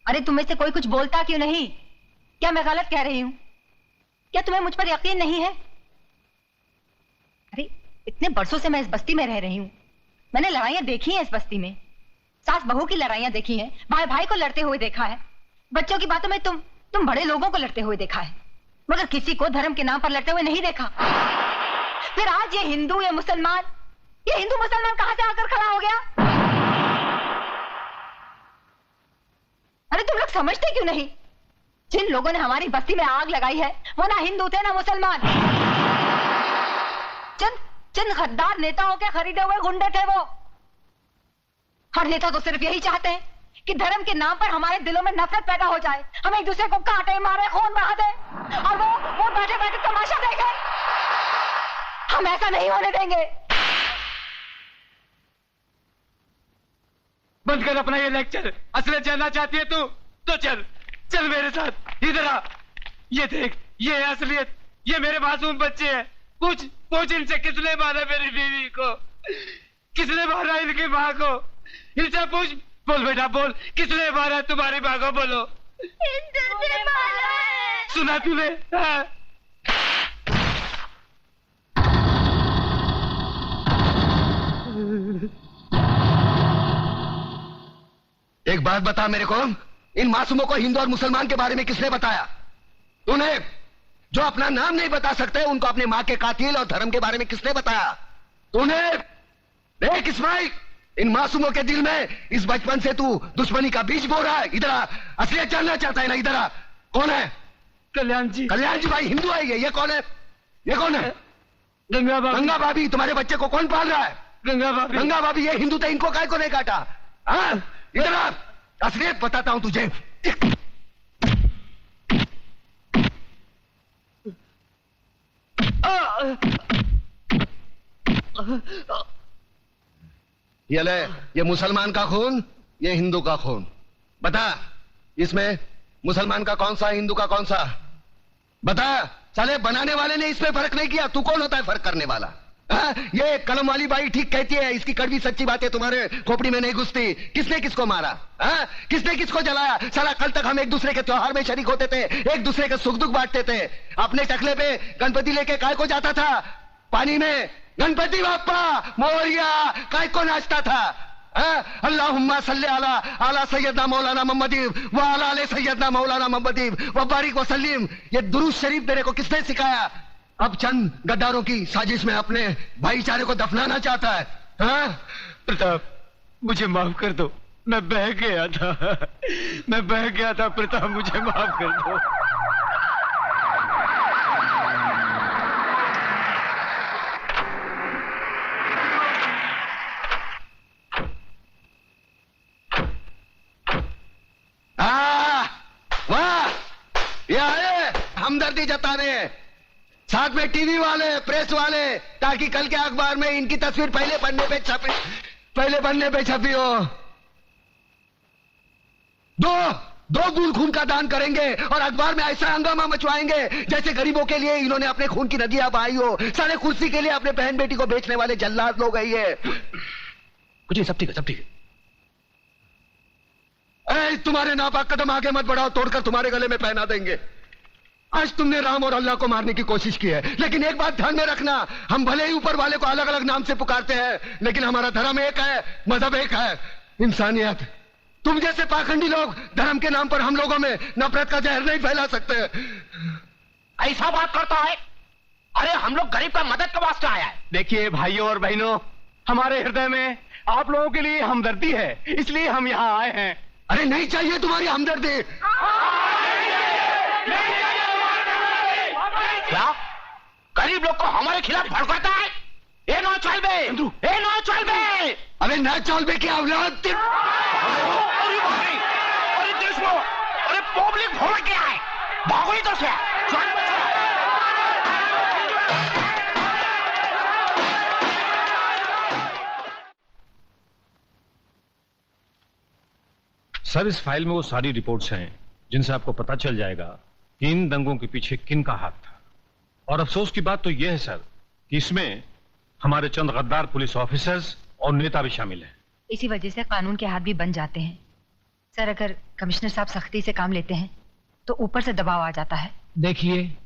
अरे तुम्हें से कोई कुछ बोलता क्यों नहीं? क्या मैं गलत कह रही हूं? क्या तुम्हें मुझ पर यकीन नहीं है? अरे इतने बरसों से मैं इस बस्ती में रह रही हूं। मैंने लड़ाइयां देखी हैं इस बस्ती में, सास बहू की लड़ाइयां देखी हैं, भाई भाई को लड़ते हुए देखा है, बच्चों की बातों में तुम बड़े लोगों को लड़ते हुए देखा है, मगर किसी को धर्म के नाम पर लड़ते हुए नहीं देखा। फिर आज ये हिंदू या मुसलमान, ये हिंदू मुसलमान कहां से आकर खड़ा हो गया? अरे तुम लोग समझते क्यों नहीं? जिन लोगों ने हमारी बस्ती में आग लगाई है वो ना हिंदू थे ना मुसलमान, चंद गद्दार नेताओं के खरीदे हुए गुंडे थे वो। हर नेता तो सिर्फ यही चाहते हैं कि धर्म के नाम पर हमारे दिलों में नफरत पैदा हो जाए, हम एक दूसरे को काटे मारे खून बहा दे और वो बैठे बैठे तमाशा देखे। हम ऐसा नहीं होने देंगे। बंद कर अपना ये लेक्चर। असलियत जानना चाहती है तू तो चल मेरे साथ। इधर आ, ये देख, ये है असलियत। ये मेरे मासूम बच्चे हैं। पूछ इनसे किसने मारा मेरी बीवी को, किसने मारा इनकी माँ को। इनसे पूछ। बोल बेटा बोल, किसने मारा तुम्हारी माँ को? बोलो। हिंदू ने मारा है। सुना तूने? हाँ। एक बात बता मेरे को, इन मासूमों को हिंदू और मुसलमान के बारे में किसने बताया? तूने? जो अपना नाम नहीं बता सकते उनको अपने मां के कातिल और धर्म के बारे में किसने बताया? तूने? देख इस्माइल, इन मासूमों के दिल में इस बचपन से तू दुश्मनी का बीज बो रहा है। इधर आ, असलियत जानना चाहता है ना? इधर आ। कौन है? कल्याण जी। कल्याण जी भाई हिंदू है ये कौन है? ये कौन है? गंगा भाभी। गंगा भाभी। तुम्हारे बच्चे को कौन पाल रहा है? गंगा भाभी। गंगा भाभी। ये हिंदू थे, इनको काय को नहीं काटा? हाँ, इधर आ, असलियत बताता हूं तुझे। ये ले, ये मुसलमान का खून, ये हिंदू का खून। बता, इसमें मुसलमान का कौन सा, हिंदू का कौन सा? बता। साले बनाने वाले ने इसमें फर्क नहीं किया, तू कौन होता है फर्क करने वाला? ये कलम वाली बाई ठीक कहती है, इसकी कड़वी सच्ची बातें तुम्हारे खोपड़ी में नहीं घुसती। किसने किसको मारा? किसने किसको जलाया? साला कल तक हम एक दूसरे के त्योहार में शरीक होते थे, एक दूसरे के सुख दुख बांटते थे। अपने टकले पे गणपति लेके काय को जाता था? पानी में गणपति बाप्पा मोरिया काय को नाचता था? अल्लाहुम्मा सल्ली अला सैयदना मौलाना मोहम्मदी व अला आले सैयदना मौलाना मोहम्मदी व बारिक वसल्लिम। ये दुरूद शरीफ तेरे को किसने सिखाया? अब चंद गद्दारों की साजिश में अपने भाईचारे को दफनाना चाहता है। प्रताप, मुझे माफ कर दो, मैं बह गया था प्रताप, मुझे माफ कर दो। वाह, ये आए हमदर्दी जताने, साथ में टीवी वाले, प्रेस वाले, ताकि कल के अखबार में इनकी तस्वीर पहले पन्ने पे छपी हो। दो बूंद खून का दान करेंगे और अखबार में ऐसा हंगामा मचवाएंगे जैसे गरीबों के लिए इन्होंने अपने खून की नदियां बहाई हो। सारे कुर्सी के लिए अपने बहन बेटी को बेचने वाले जल्लाद लोग है ये। कुछ नहीं, सब ठीक है। तुम्हारे नापाक कदम आगे मत बढ़ाओ, तोड़कर तुम्हारे गले में पहना देंगे। आज तुमने राम और अल्लाह को मारने की कोशिश की है, लेकिन एक बात ध्यान में रखना, हम भले ही ऊपर वाले को अलग अलग नाम से पुकारते हैं, लेकिन हमारा धर्म एक है, मजहब एक है, इंसानियत। तुम जैसे पाखंडी लोग धर्म के नाम पर हम लोगों में नफरत का जहर नहीं फैला सकते। ऐसा बात करता है? अरे हम लोग गरीब का मदद के वास्ते आया है। देखिए भाइयों और बहनों, हमारे हृदय में आप लोगों के लिए हमदर्दी है, इसलिए हम यहाँ आए हैं। अरे नहीं चाहिए तुम्हारी हमदर्दी। क्या गरीब लोग को हमारे खिलाफ भड़काता है? ये नो चलबे, ये नो चलबे। अरे न चलबे की औलाद। अरे देश में, अरे पब्लिक भोला क्या है? भागो इधर से। सर, इस फाइल में वो सारी रिपोर्ट्स हैं जिनसे आपको पता चल जाएगा कि इन दंगों के पीछे किन का हाथ था। और अफसोस की बात तो यह है सर कि इसमें हमारे चंद गद्दार पुलिस ऑफिसर्स और नेता भी शामिल हैं। इसी वजह से कानून के हाथ भी बन जाते हैं। सर, अगर कमिश्नर साहब सख्ती से काम लेते हैं तो ऊपर से दबाव आ जाता है। देखिए,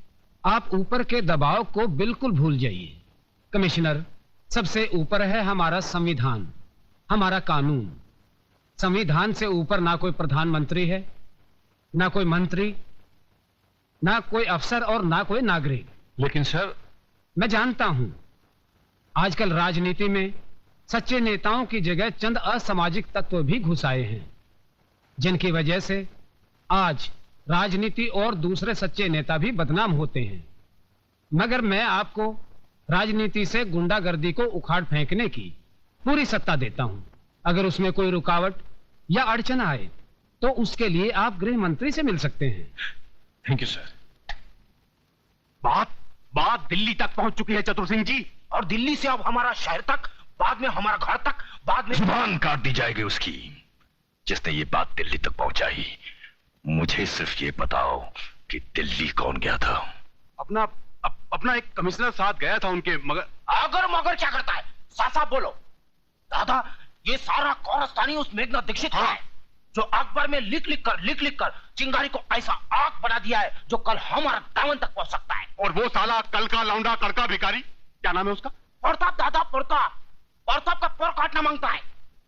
आप ऊपर के दबाव को बिल्कुल भूल जाइए। कमिश्नर, सबसे ऊपर है हमारा संविधान, हमारा कानून। संविधान से ऊपर ना कोई प्रधानमंत्री है, ना कोई मंत्री, ना कोई अफसर और ना कोई नागरिक। लेकिन सर, मैं जानता हूं आजकल राजनीति में सच्चे नेताओं की जगह चंद असामाजिक तत्व भी घुस आए हैं, जिनकी वजह से आज राजनीति और दूसरे सच्चे नेता भी बदनाम होते हैं। मगर मैं आपको राजनीति से गुंडागर्दी को उखाड़ फेंकने की पूरी सत्ता देता हूं। अगर उसमें कोई रुकावट या अड़चन आए तो उसके लिए आप गृह मंत्री से मिल सकते हैं। Thank you sir. बात दिल्ली तक पहुंच चुकी है चतुर सिंह जी, और दिल्ली से अब हमारा शहर तक, बाद में हमारा घर तक, बाद में जुबान काट दी जाएगी उसकी। जिसने ये बात दिल्ली तक पहुंचाई, मुझे सिर्फ ये बताओ कि दिल्ली कौन गया था? अपना एक कमिश्नर साथ गया था उनके, मगर अगर मगर क्या करता है? साफ साफ बोलो। दादा, ये सारा कौरस्तानी उस मेघनाथ दीक्षित का है, जो अखबार में लिख लिख कर चिंगारी को ऐसा आग बना दिया है जो कल हमारा दामन तक पहुंच सकता है। और वो साला कल का लौंडा कड़का भिखारी, क्या नाम है उसका? प्रताप। दादा, प्रताप का पर काटना मांगता है।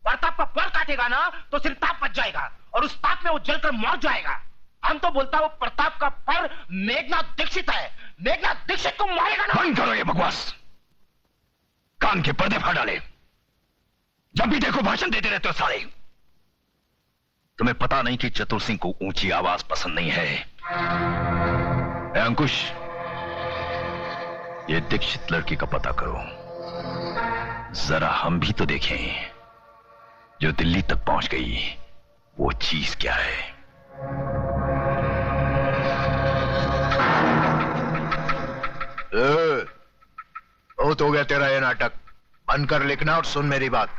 प्रताप का पर काटेगा ना तो सिर्फ ताप बच जाएगा, और उस ताप में वो जलकर मर जाएगा। हम तो बोलता है वो प्रताप का पर मेघनाथ दीक्षित है, मेघनाथ दीक्षित को मारेगा ना। बंद करो ये बकवास, कान के पर्दे फाड़ डाले। जब भी देखो भाषण देते रहते हो साले। तुम्हें पता नहीं कि चतुर सिंह को ऊंची आवाज पसंद नहीं है? अंकुश, ये दीक्षित लड़की का पता करो, जरा हम भी तो देखें जो दिल्ली तक पहुंच गई वो चीज क्या है। बहुत हो गया तेरा ये नाटक, बंद कर लिखना और सुन मेरी बात।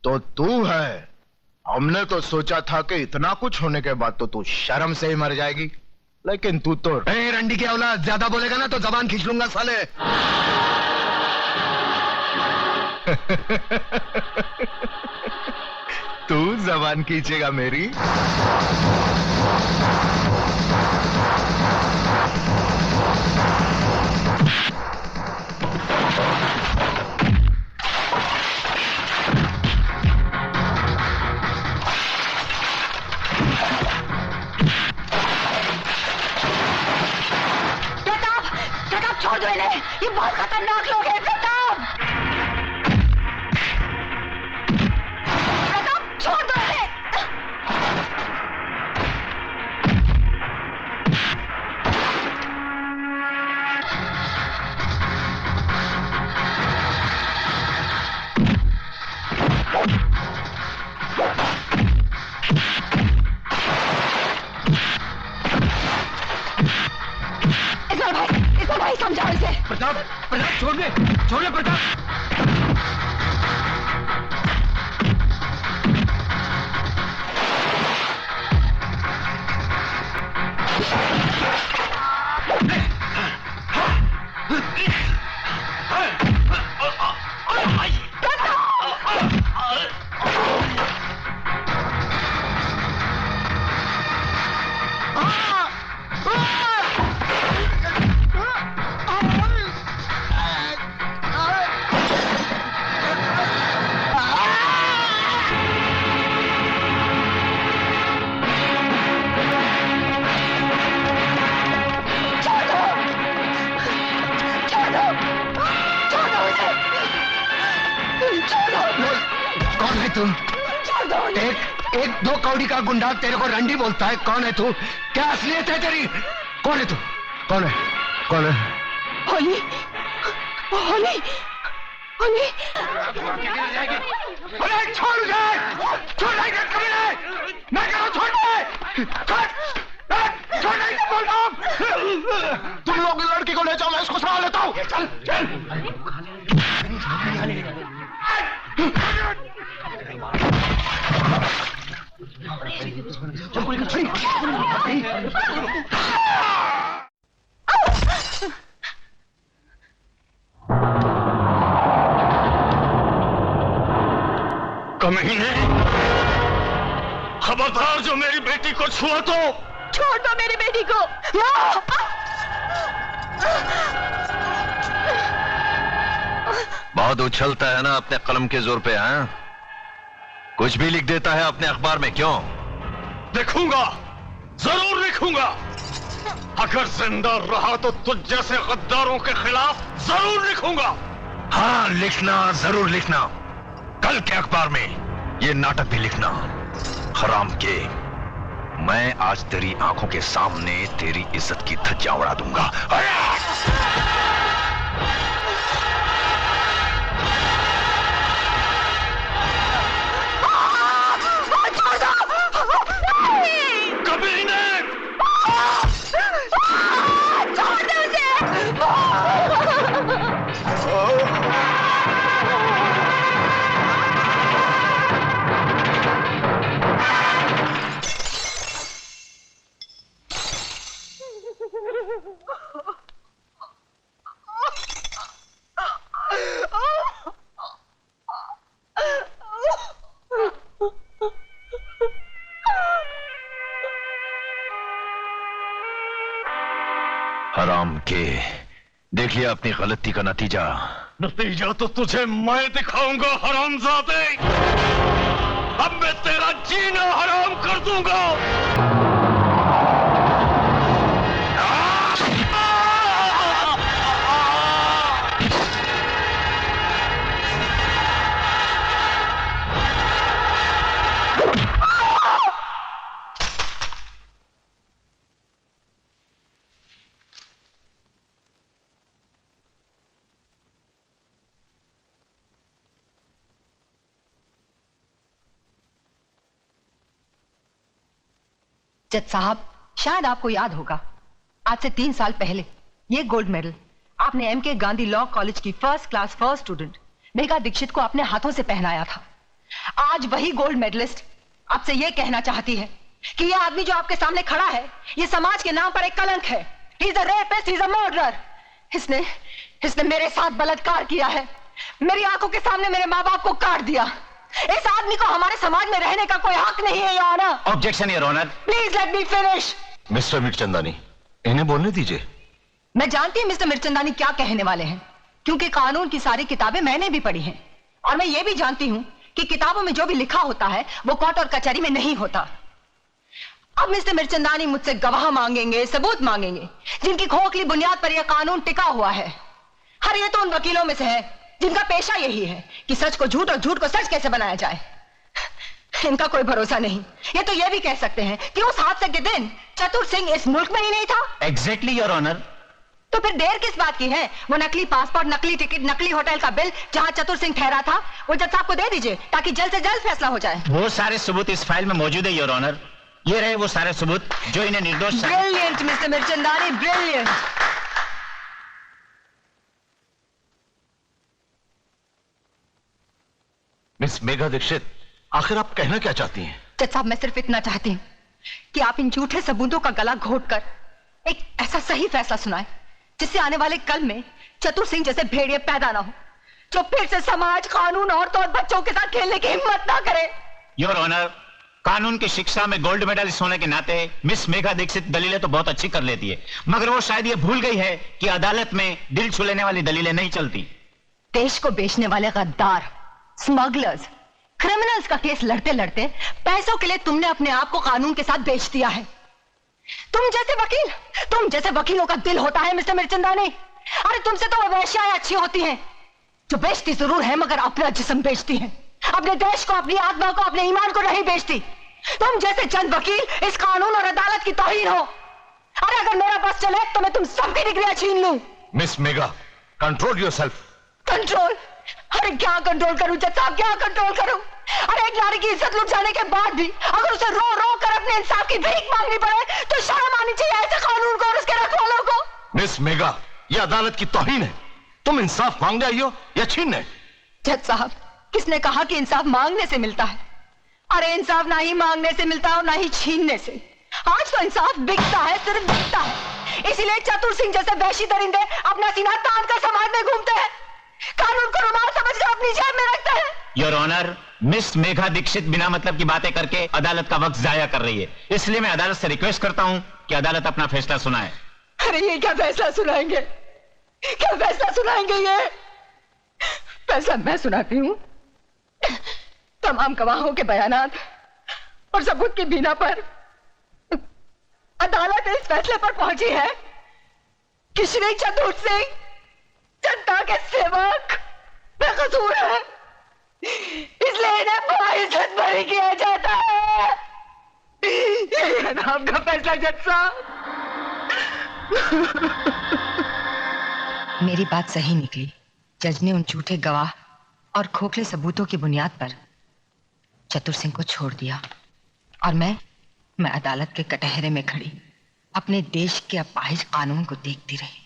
तो तू है? हमने तो सोचा था कि इतना कुछ होने के बाद तो तू शर्म से ही मर जाएगी, लेकिन तू तो रंडी की औलाद, ज्यादा बोलेगा ना तो जबान खींच लूंगा साले। तू जबान खींचेगा मेरी? छोड़ दो इन्हें, ये बहुत खतरनाक लोग हैं। प्रताप, छोड़ दो इन्हें। भाई समझाओ इसे। प्रताप, छोड़ दे प्रताप। कौन है तुम? एक दो कौड़ी का गुंडा तेरे को रंडी बोलता है। कौन है तू? क्या असलियत है तेरी? कौन है तू? कौन है? होली, होली, होली। छोड़ दे, छोड़ दे, मैं कह रहा हूं छोड़ दे। छोड़ नहीं तो बोल रहा हूं। तुम लोग लड़की को ले जाओ, मैं इसको संभाल लेता हूं। चल चल। कमीने, खबरदार जो मेरी बेटी को छुआ तो छोड़ दो मेरी बेटी को। बहुत उछलता है ना अपने कलम के जोर पे, हाँ? कुछ भी लिख देता है अपने अखबार में, क्यों? लिखूंगा, जरूर लिखूंगा। अगर जिंदा रहा तो तुझ जैसे गद्दारों के खिलाफ जरूर लिखूंगा। हाँ, लिखना, जरूर लिखना। कल के अखबार में ये नाटक भी लिखना। हराम के, मैं आज तेरी आंखों के सामने तेरी इज्जत की धज्जियां उड़ा दूंगा। कभी नहीं। छोड़ दो उसे। हराम के, देख लिया अपनी गलती का नतीजा। नतीजा तो तुझे मैं दिखाऊंगा हरामजादे। अब मैं तेरा जीना हराम कर दूंगा। जज साहब, शायद आपको याद होगा, आज से 3 साल पहले ये गोल्ड मेडल आपने एमके गांधी लॉ कॉलेज की first class first student Megha Dikshit को अपने हाथों से पहनाया था। आज वही गोल्ड मेडलिस्ट आपसे ये कहना चाहती है कि ये आदमी जो आपके सामने खड़ा है, ये समाज के नाम पर एक कलंक है। He is a rapist, he is a murderer. इसने मेरे साथ बलात्कार किया है, मेरी आंखों के सामने मेरे माँ बाप को काट दिया। इस आदमी को हमारे समाज में रहने का कोई हक नहीं है, your honour. Objection, your honour. Please let me finish. Mister Mirchandani, इन्हें बोलने दीजिए। मैं जानती हूं मिस्टर मिर्चंदानी क्या कहने वाले हैं, क्योंकि कानून की सारी किताबें मैंने भी पढ़ी हैं, और मैं ये भी जानती हूं कि किताबों में जो भी लिखा होता है वो कोर्ट और कचहरी में नहीं होता। अब मिस्टर मिर्चंदानी मुझसे गवाह मांगेंगे, सबूत मांगेंगे, जिनकी खोखली बुनियाद पर यह कानून टिका हुआ है। हर ये तो उन वकीलों में से है जिनका पेशा यही है कि सच को झूठ और झूठ को सच कैसे बनाया जाए। इनका कोई भरोसा नहीं। ये तो ये भी कह सकते हैं कि उस हादसे के दिन चतुर सिंह इस मुल्क में ही नहीं था। Exactly, your honour. तो फिर देर किस बात की है? वो नकली पासपोर्ट, नकली टिकट, नकली होटल का बिल जहां चतुर सिंह ठहरा था, वो जज साहब को दे दीजिए ताकि जल्द से जल्द फैसला हो जाए। वो सारे सबूत इस फाइल में मौजूद है, योर ऑनर। ये रहे वो सारे सबूत जो इन्हें निर्दोष। Brilliant mister Mirchandani, brilliant. Miss Megha Dikshit, आखिर आप कहना क्या चाहती हैं? जज साहब, मैं सिर्फ इतना चाहती हूँ कि आप इन झूठे सबूतों का गला घोटकर एक ऐसा सही फैसला सुनाएं जिससे आने वाले कल में चतुर सिंह जैसे भेड़िए पैदा ना हो, जो फिर से समाज, कानून, औरतों और बच्चों के साथ खेलने की हिम्मत ना करे। योर ऑनर, कानून की शिक्षा में गोल्ड मेडलिस्ट होने के नाते मिस मेघा दीक्षित दलीलें तो बहुत अच्छी कर लेती है, मगर वो शायद ये भूल गई है कि अदालत में दिल छू लेने वाली दलीलें नहीं चलती। देश को बेचने वाले गद्दार, स्मगलर्स, क्रिमिनल्स का केस लड़ते लड़ते पैसों के लिए तुमने अपने आप को कानून के साथ बेच दिया है। तुम जैसे वकीलों का दिल होता है मिस्टर मिर्चंदानी। अरे तुमसे तो वो वेश्याएं अच्छी होती हैं जो बेचती जरूर है मगर अपना जिस्म बेचती हैं, अपने देश को, अपनी आत्मा को, अपने ईमान को नहीं बेचती। तुम जैसे चंद वकील इस कानून और अदालत की तौहीन हो। अरे अगर मेरा बस चले तो मैं तुम सबकी डिग्रियां छीन लूं। Miss Megha, control yourself. Control? अरे क्या कंट्रोल करूं जज साहब, क्या कंट्रोल करूं? अरे एक नारी की इज्जत लुट जाने के बाद भी अगर उसे रो रो कर अपने इंसाफ की भीख मांगनी पड़े तो शर्म आनी चाहिए ऐसे कानून को और उसके रखवालों को। मिस मेघा, यह अदालत की तौहीन है। तुम इंसाफ मांगने आई हो या छीनने? जज साहब, किसने कहा कि इंसाफ मांगने से मिलता है? अरे इंसाफ ना ही मांगने से मिलता है और ना ही छीनने से। आज तो इंसाफ बिकता है, सिर्फ बिकता है। इसीलिए चतुर सिंह जैसे वैशी दरिंदे अपना सीना तान कर समाज में घूमते हैं, कानून को रुमाल समझकर अपनी जेब में रखते हैं। Your honour, miss Megha Dikshit बिना मतलब की बातें करके अदालत का वक्त जाया कर रही है, इसलिए मैं अदालत से रिक्वेस्ट करता हूं कि अदालत अपना फैसला सुनाए। अरे ये क्या फैसला सुनाएंगे? क्या फैसला सुनाएंगे? ये फैसला मैं सुनाती हूँ। तमाम गवाहों के बयानात और सबूत की बिना पर अदालत इस फैसले पर पहुंची है कि श्री चतुर सिंह जनता के सेवक बेकसूर है, इसलिए इन्हें बाइज्जत बरी किया जाता है। ये है ना आपका फैसला जज साहब? मेरी बात सही निकली। जज ने उन झूठे गवाह और खोखले सबूतों की बुनियाद पर चतुर सिंह को छोड़ दिया और मैं अदालत के कटहरे में खड़ी अपने देश के अपाहिज कानून को देखती रही।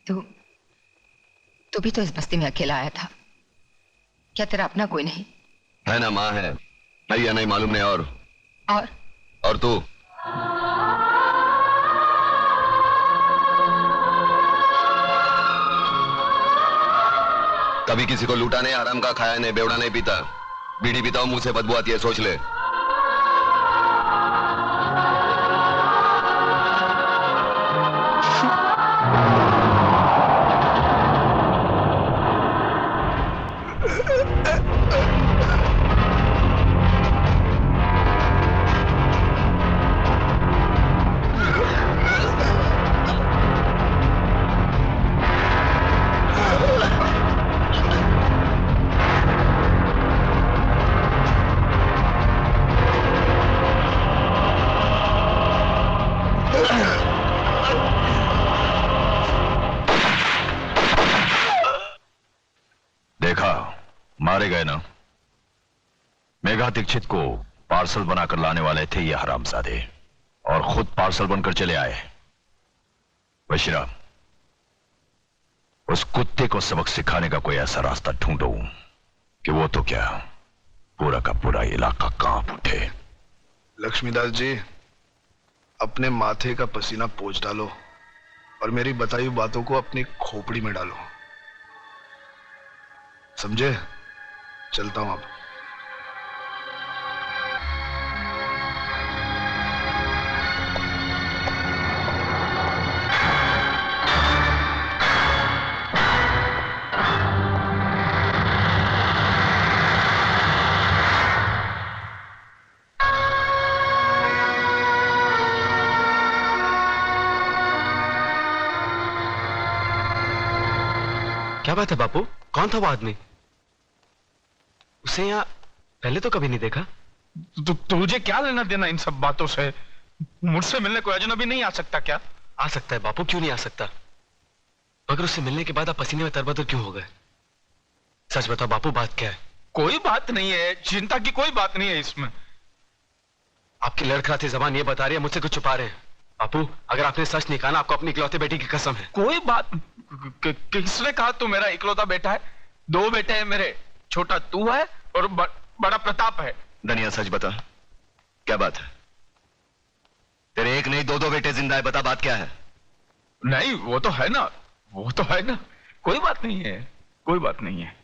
तू भी तो इस बस्ती में अकेला आया था, क्या तेरा अपना कोई नहीं? है ना, माँ है। नहीं या नहीं मालूम नहीं। और तू? कभी किसी को लूटा नहीं, हराम का खाया नहीं, बेवड़ा नहीं पीता, बीड़ी पीता हूं, मुंह से बदबू आती है, सोच ले। मारे गए ना? मेघा दीक्षित को पार्सल बनाकर लाने वाले थे ये हरामजादे और खुद पार्सल बनकर चले आए। बशीरा, उस कुत्ते को सबक सिखाने का कोई ऐसा रास्ता ढूंढो कि वो तो क्या पूरा का पूरा इलाका कांप उठे। लक्ष्मीदास जी, अपने माथे का पसीना पोंछ डालो और मेरी बताई हुई बातों को अपनी खोपड़ी में डालो, समझे? चलता हूं अब। क्या बात है बापू, कौन था वो आदमी? उसे यहाँ पहले तो कभी नहीं देखा। तुझे क्या लेना देना इन सब बातों से? मुझसे मिलने कोई अजनबी नहीं आ सकता क्या? आ सकता है बापू, क्यों नहीं आ सकता? मगर उससे मिलने के बाद आप पसीने में तरबतर क्यों हो गए? सच बताओ बापू, बात क्या है? कोई बात नहीं है, चिंता की कोई बात नहीं है इसमें। आपकी लड़खड़ाती जबान ये बता रही है मुझसे कुछ छुपा रहे हैं। बापू, अगर आपने सच नहीं कहा ना, आपको अपनी इकलौते बेटी की कसम है। कोई बात किसने कहा तू मेरा इकलौता बेटा है? दो बेटे हैं मेरे, छोटा तू है और बड़ा प्रताप है। धनिया, सच बता, क्या बात है? तेरे एक नहीं दो बेटे जिंदा है, बता बात क्या है? नहीं, वो तो है ना, वो तो है ना, कोई बात नहीं है, कोई बात नहीं है।